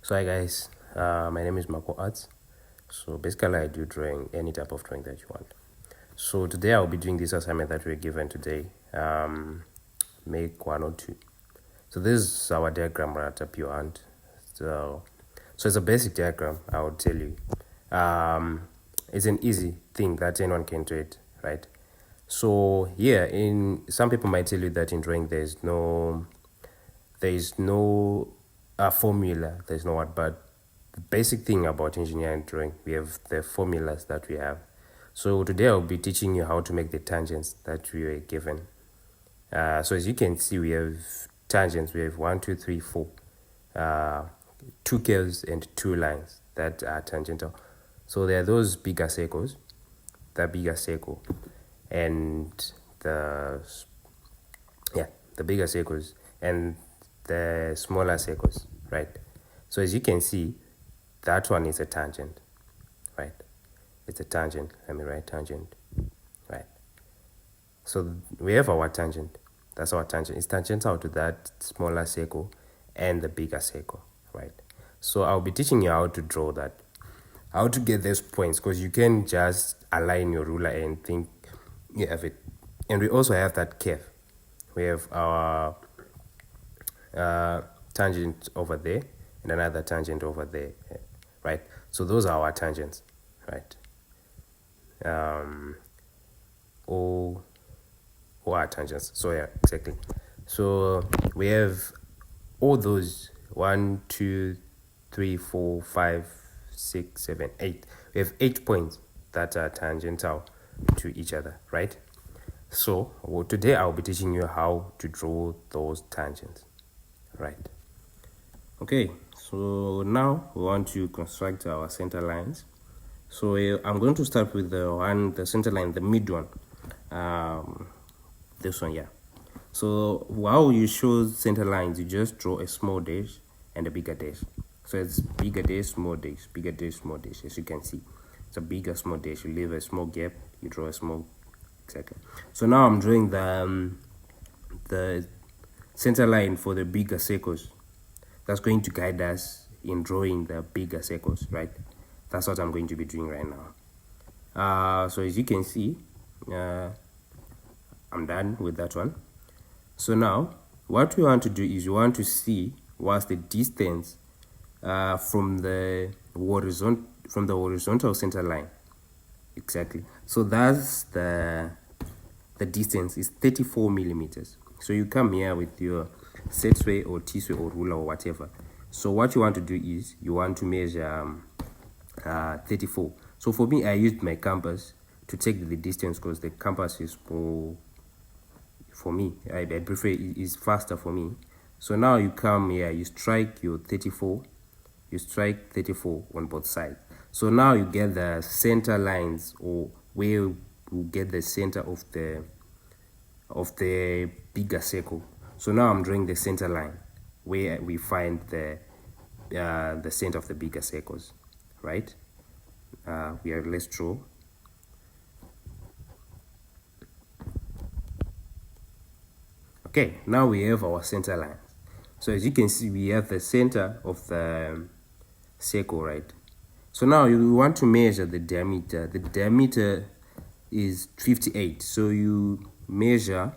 So hi guys, my name is Marco Arts. So basically I do drawing, any type of drawing that you want. So today I'll be doing this assignment that we're given today, make 102. So this is our diagram right up your hand. So it's a basic diagram, I would tell you. It's an easy thing that anyone can do it, right? So yeah, in some people might tell you that in drawing there's no formula, there's no what, but the basic thing about engineering drawing, we have the formulas that we have. So today I'll be teaching you how to make the tangents that we were given. So as you can see, we have tangents. We have 1, 2, 3, 4, 2 curves and 2 lines that are tangential. So there are those bigger circles, the bigger circle, and the bigger circles and the smaller circles, right? So as you can see, that one is a tangent, right? It's a tangent. Let me write tangent, right? So we have our tangent. That's our tangent. It's tangential to that smaller circle and the bigger circle, right? So I'll be teaching you how to draw that, how to get those points, because you can just align your ruler and think you have it. And we also have that curve. We have our tangent over there and another tangent over there, right? So those are our tangents, right? All our tangents. So yeah, exactly. So we have all those 1, 2, 3, 4, 5, 6, 7, 8. We have 8 points that are tangential to each other, right? So today I'll be teaching you how to draw those tangents, right? Okay, so now we want to construct our center lines. So I'm going to start with the center line, the mid one, this one, yeah. So while you show center lines, you just draw a small dash and a bigger dash. So it's bigger dash, small dash, bigger dash, small dash. As you can see, it's a bigger small dash. You leave a small gap, you draw a small, exactly. So now I'm drawing the center line for the bigger circles. That's going to guide us in drawing the bigger circles, right? That's what I'm going to be doing right now. So as you can see, I'm done with that one. So now what we want to do is you want to see what's the distance from the horizontal center line. Exactly. So that's the distance is 34 millimeters. So you come here with your set sway or T-sway or ruler or whatever. So what you want to do is you want to measure 34. So for me, I used my compass to take the distance because the compass is more, for me, I prefer it is faster for me. So now you come here, you strike your 34, you strike 34 on both sides. So now you get the center lines, or where you get the center of the bigger circle. So now I'm drawing the center line where we find the center of the bigger circles, right? Let's draw. Okay, now we have our center line. So as you can see, we have the center of the circle, right? So now you want to measure the diameter. The diameter is 58. So you measure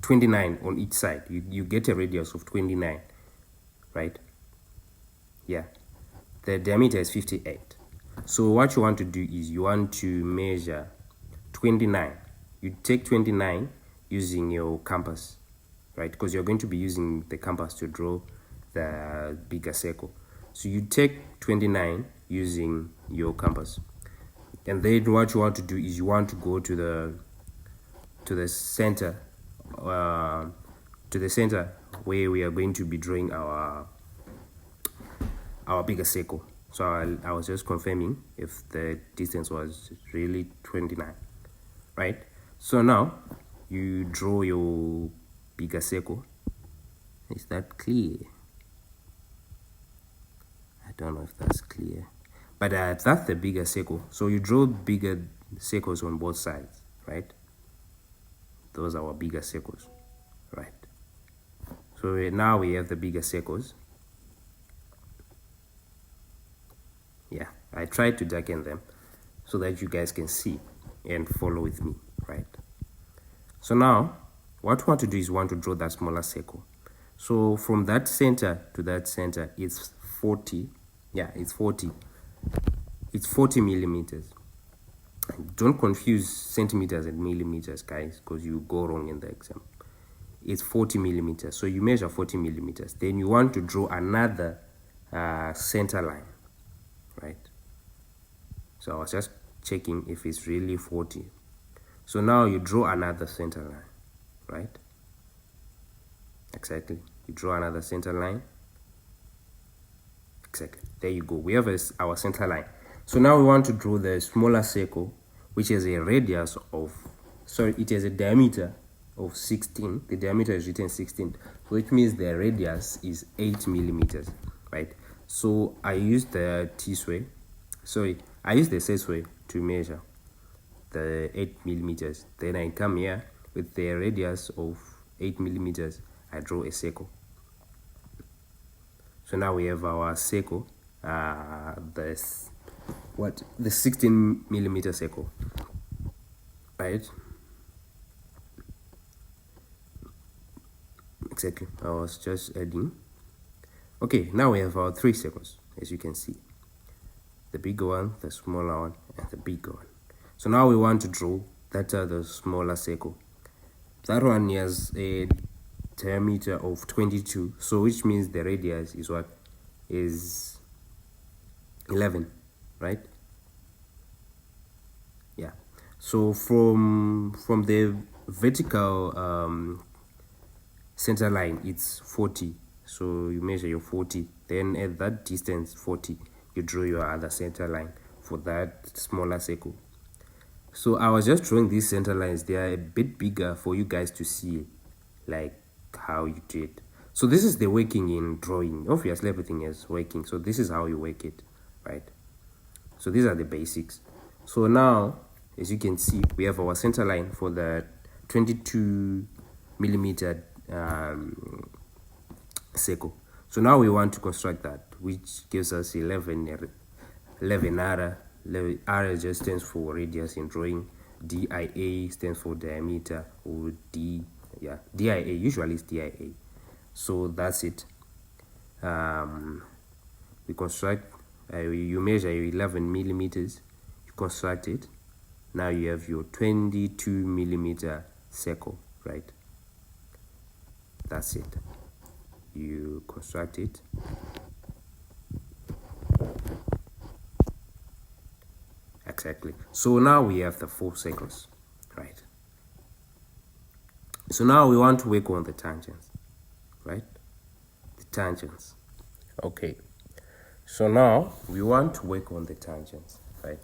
29 on each side. You get a radius of 29, right? Yeah, the diameter is 58. So what you want to do is you want to measure 29. You take 29 using your compass, right? Because you're going to be using the compass to draw the bigger circle. So you take 29 using your compass, and then what you want to do is you want to go to the center, where we are going to be drawing our bigger circle. So I was just confirming if the distance was really 29, right? So now you draw your bigger circle. Is that clear? I don't know if that's clear, but that's the bigger circle. So you draw bigger circles on both sides, right? Those are our bigger circles, right? So now we have the bigger circles. Yeah, I tried to darken them so that you guys can see and follow with me, right? So now, what we want to do is we want to draw that smaller circle. So from that center to that center, it's 40. Yeah, it's 40. It's 40 millimeters. Don't confuse centimeters and millimeters, guys, because you go wrong in the exam. It's 40 millimeters. So you measure 40 millimeters. Then you want to draw another center line, right? So I was just checking if it's really 40. So now you draw another center line, right? Exactly. You draw another center line. Exactly. There you go. We have our center line. So now we want to draw the smaller circle, which has a radius of, it has a diameter of 16. The diameter is written 16, which means the radius is 8 millimeters, right? So I use the T-way. I use the S-way to measure the 8 millimeters. Then I come here with the radius of 8 millimeters. I draw a circle. So now we have our circle, the 16 millimeter circle, right? Exactly. I was just adding. Okay, now we have our 3 circles, as you can see. The bigger one, the smaller one, and the bigger one. So now we want to draw that other smaller circle. That one has a diameter of 22, so which means the radius is what? Is 11, right? Yeah. So from the vertical center line, it's 40. So you measure your 40. Then at that distance, 40, you draw your other center line for that smaller circle. So I was just drawing these center lines. They are a bit bigger for you guys to see, like how you did. So this is the working in drawing. Obviously everything is working, so this is how you work it, right? So these are the basics. So now, as you can see, we have our center line for the 22 millimeter circle. So now we want to construct that, which gives us 11 R just stands for radius in drawing. DIA stands for diameter, or DIA, usually it's DIA. So that's it. We construct, you measure your 11 millimeters, you construct it. Now you have your 22 millimeter circle, right? That's it. You construct it. Exactly. So now we have the 4 circles, right? So now we want to work on the tangents, right? The tangents. Okay. So now we want to work on the tangents, right?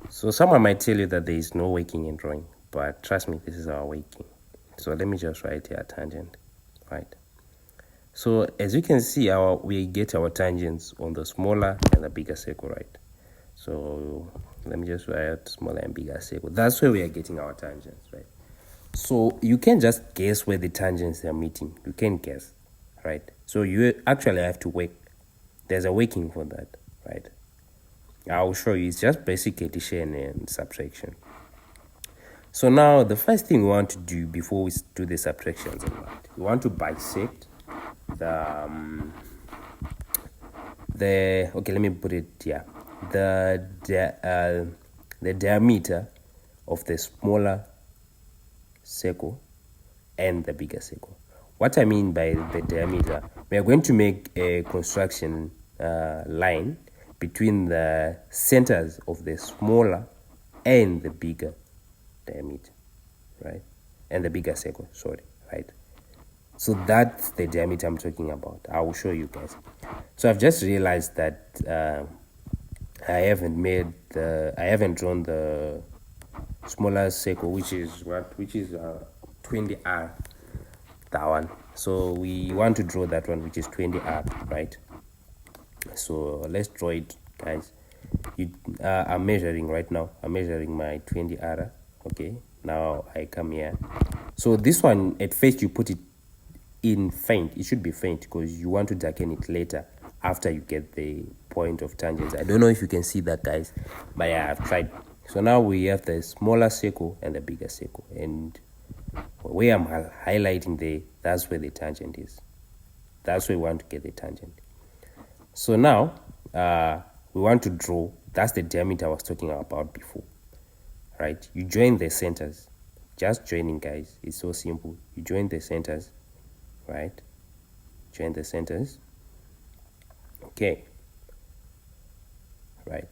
So someone might tell you that there is no working in drawing, but trust me, this is our working. So let me just write here tangent, right? So as you can see, we get our tangents on the smaller and the bigger circle, right? So let me just write smaller and bigger circle. That's where we are getting our tangents, right? So you can just guess where the tangents are meeting. You can guess, right? So you actually have to work. There's a working for that, right? I'll show you. It's just basic addition and subtraction. So now the first thing we want to do before we do the subtractions, we want to bisect the okay, let me put it here. The diameter of the smaller circle and the bigger circle. What I mean by the diameter, we are going to make a construction line between the centers of the smaller and the bigger diameter, right? And the bigger circle, sorry, right? So that's the diameter I'm talking about. I will show you guys. So I've just realized that I haven't drawn the smaller circle, which is 20R, that one. So we want to draw that one, which is 20R, right? So let's draw it, guys. I'm measuring right now. I'm measuring my 20R. Okay, now I come here. So this one, at first you put it in faint. It should be faint because you want to darken it later after you get the point of tangents. I don't know if you can see that, guys, but yeah, I've tried. So now we have the smaller circle and the bigger circle, and where I'm highlighting there, that's where the tangent is. That's where we want to get the tangent. So now we want to draw, that's the diameter I was talking about before, right? You join the centers, just joining, guys. It's so simple. You join the centers, right? Join the centers. Okay, right.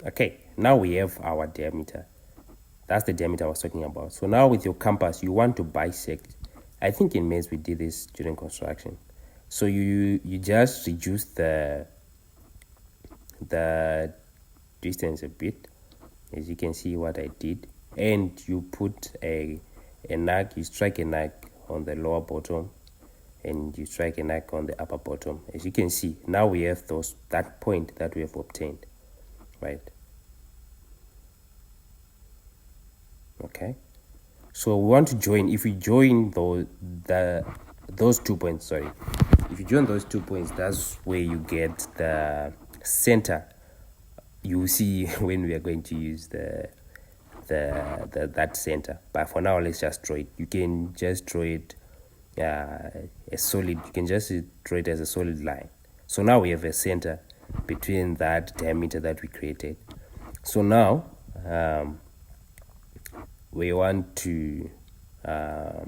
Okay, now we have our diameter. That's the diameter I was talking about. So now with your compass, you want to bisect. I think in Mech we did this during construction. So you just reduce the distance a bit, as you can see what I did, and you put a nug. You strike a nug on the lower bottom, and you strike a nug on the upper bottom. As you can see, now we have that point that we have obtained, right? Okay, so we want to join. If we join those 2 points, sorry, if you join those 2 points, that's where you get the center. You see when we are going to use that center. But for now, let's just draw it. You can just draw it a solid. You can just draw it as a solid line. So now we have a center between that diameter that we created. So now we want to go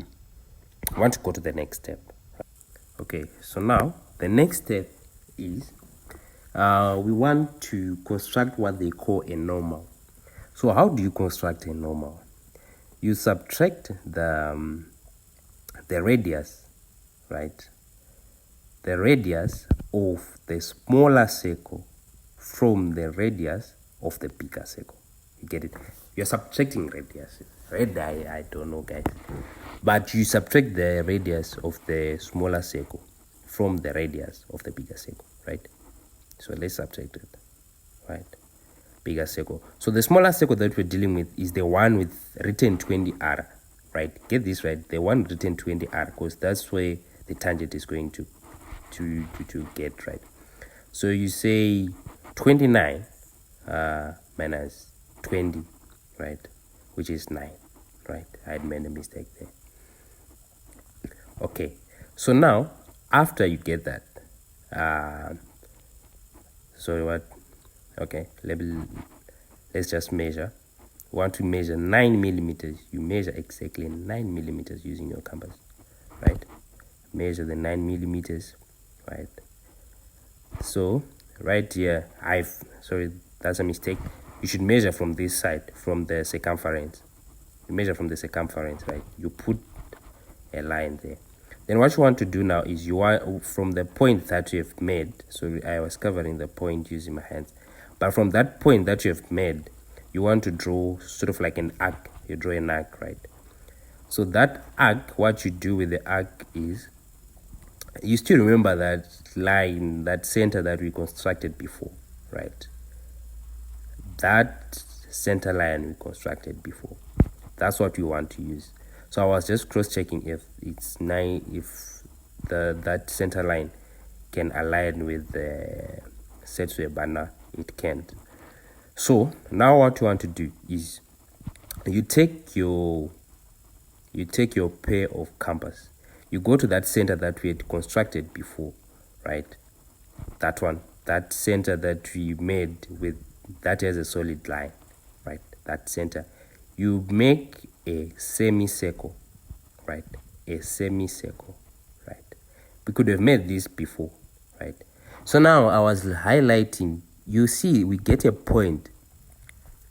to the next step. Okay, so now the next step is we want to construct what they call a normal. So how do you construct a normal? You subtract the radius, right? The radius of the smaller circle from the radius of the bigger circle. You get it? You're subtracting radius. I don't know, guys. But you subtract the radius of the smaller circle from the radius of the bigger circle, right? So let's subtract it, right? Bigger circle. So the smaller circle that we're dealing with is the one with written 20R, right? Get this right, the one written 20R, because that's where the tangent is going to get, right? So you say 29 minus 20, right? Which is 9, right? I had made a mistake there. Okay, so now after you get that, sorry, what? Okay, let's just measure. You want to measure 9 millimeters. You measure exactly 9 millimeters using your compass, right? Measure the 9 millimeters, right? So right here, sorry, that's a mistake. You should measure from this side, from the circumference. You measure from the circumference, right? You put a line there. Then what you want to do now is you want from the point that you have made. So I was covering the point using my hands. But from that point that you have made, you want to draw sort of like an arc. You draw an arc, right? So that arc, what you do with the arc is, you still remember that line, that center that we constructed before, right? That center line we constructed before. That's what we want to use. So I was just cross-checking if it's 9, if that center line can align with the set banner. It can't. So now what you want to do is you take your pair of compass. You go to that center that we had constructed before, right? That one, that center that we made with that has a solid line, right? That center. You make a semicircle, right? A semicircle, right? We could have made this before, right? So now I was highlighting. You see, we get a point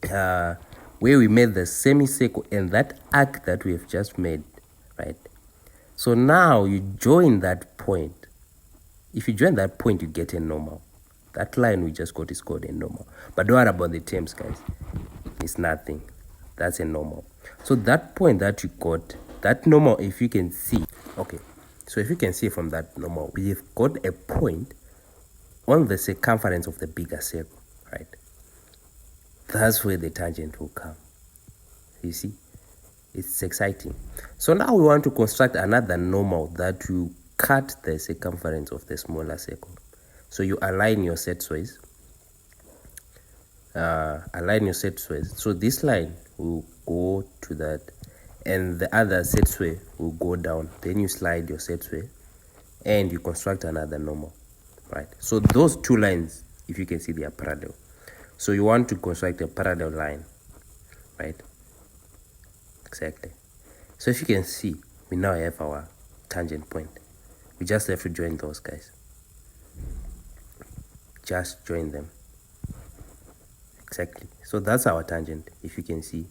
where we made the semicircle and that arc that we have just made, right? So now you join that point. If you join that point, you get a normal. That line we just got is called a normal. But don't worry about the terms, guys. It's nothing. That's a normal. So that point that you got, that normal, if you can see, okay. So if you can see from that normal, we have got a point on the circumference of the bigger circle, right? That's where the tangent will come. You see, it's exciting. So now we want to construct another normal that will cut the circumference of the smaller circle. So you align your set squares. So this line will go to that, and the other set square will go down. Then you slide your set square, and you construct another normal, right? So those two lines, if you can see, they are parallel. So you want to construct a parallel line, right? Exactly. So if you can see, we now have our tangent point. We just have to join those guys. Just join them. Exactly. So that's our tangent. If you can see,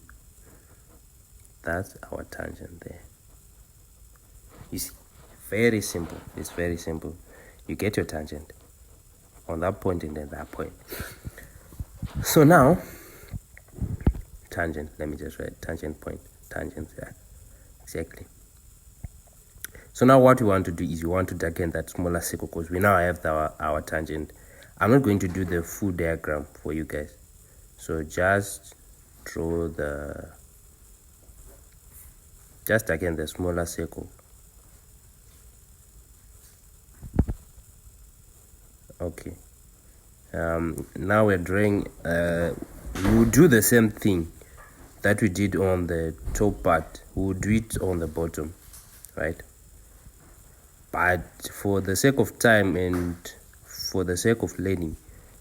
that's our tangent there. You see, very simple. It's very simple. You get your tangent on that point and then that point. So now, tangent, let me just write tangent point, tangent there. Exactly. So now what we want to do is we want to darken that smaller circle because we now have our tangent. I'm not going to do the full diagram for you guys. So just draw just darken the smaller circle. Okay. Now we're drawing, we will do the same thing that we did on the top part. We will do it on the bottom, right? But for the sake of time and for the sake of learning,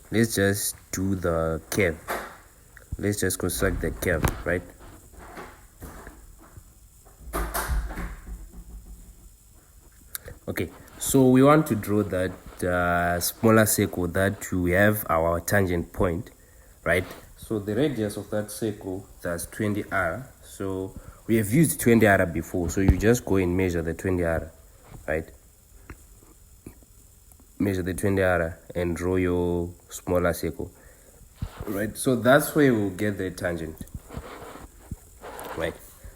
let's just do the curve. Let's just construct the curve, right? Okay, so we want to draw that smaller circle that we have our tangent point, right? So the radius of that circle, that's 20r. So we have used 20r before, so you just go and measure the 20r, right? Measure the 20r and draw your smaller circle, right? So that's where we'll get the tangent, right?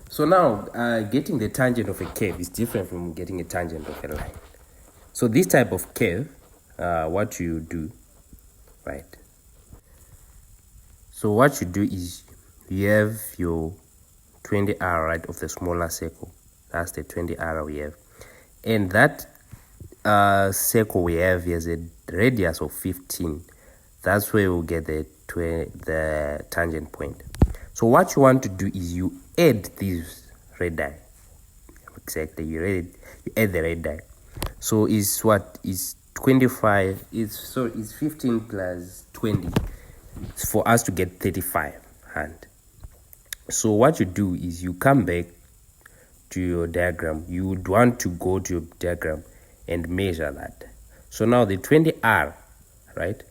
So now getting the tangent of a curve is different from getting a tangent of a line. So this type of curve, what you do, right? So what you do is you have your 20r, right, of the smaller circle. That's the 20r we have, and that circle we have has a radius of 15. That's where we'll get the tangent point. So what you want to do is you add these radii. Exactly, you add the radii. So is what is 25? It's 15 plus 20 for us to get 35 hand. So what you do is you come back to your diagram. You would want to go to your diagram and measure that. So now the 20r, right?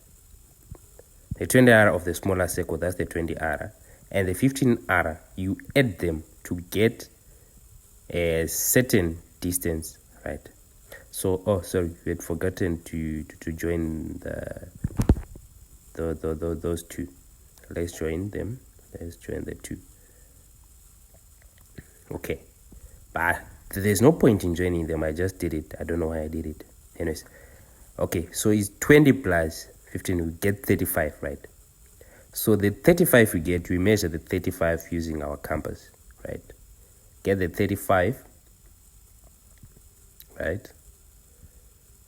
The 20r of the smaller circle, that's the 20r, and the 15r, you add them to get a certain distance, right? So, oh, sorry, we had forgotten to join those two. Let's join them. Let's join the two. Okay, but there's no point in joining them. I just did it. I don't know why I did it. Anyways, okay, so it's 20 plus 15, we get 35, right? So the 35 we measure the 35 using our compass, right? Get the 35, right?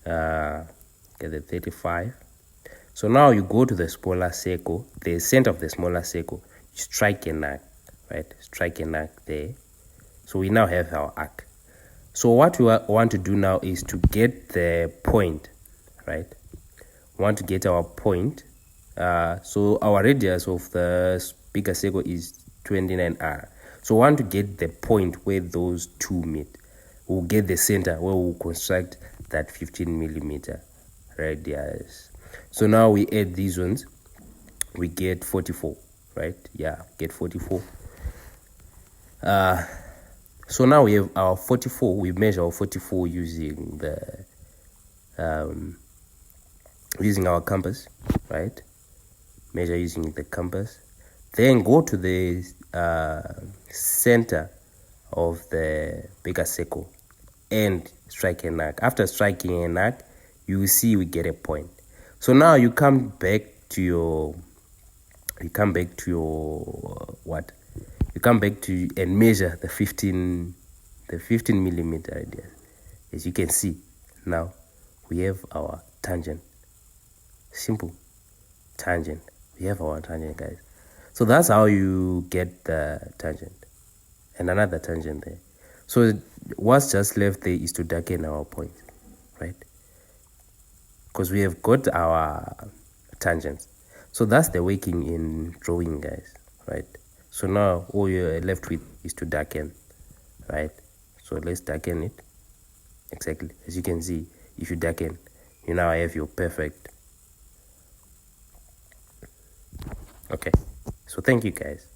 Get the 35. So now you go to the smaller circle, the center of the smaller circle, you strike an arc, right? Strike an arc there. So we now have our arc. So what we want to do now is to get the point, right? We want to get our point. So our radius of the bigger circle is 29r. So we want to get the point where those two meet. We'll get the center where we'll construct that 15 millimeter radius. So now we add these ones, we get 44, right? Yeah, get 44. So now we have our 44. We measure our 44 using using our compass, right? Measure using the compass. Then go to the center of the bigger circle and strike an arc. After striking an arc, you will see we get a point. So now you come back to your what? You come back to and measure the 15 millimeter radius. As you can see, Now we have our tangent. Simple. Tangent. We have our tangent, guys. So that's how you get the tangent. And another tangent there. So what's just left there is to darken our point, right? Because we have got our tangents. So that's the working in drawing, guys, right? So now all you're left with is to darken, right? So let's darken it. Exactly. As you can see, if you darken, you now have your perfect. Okay. So thank you, guys.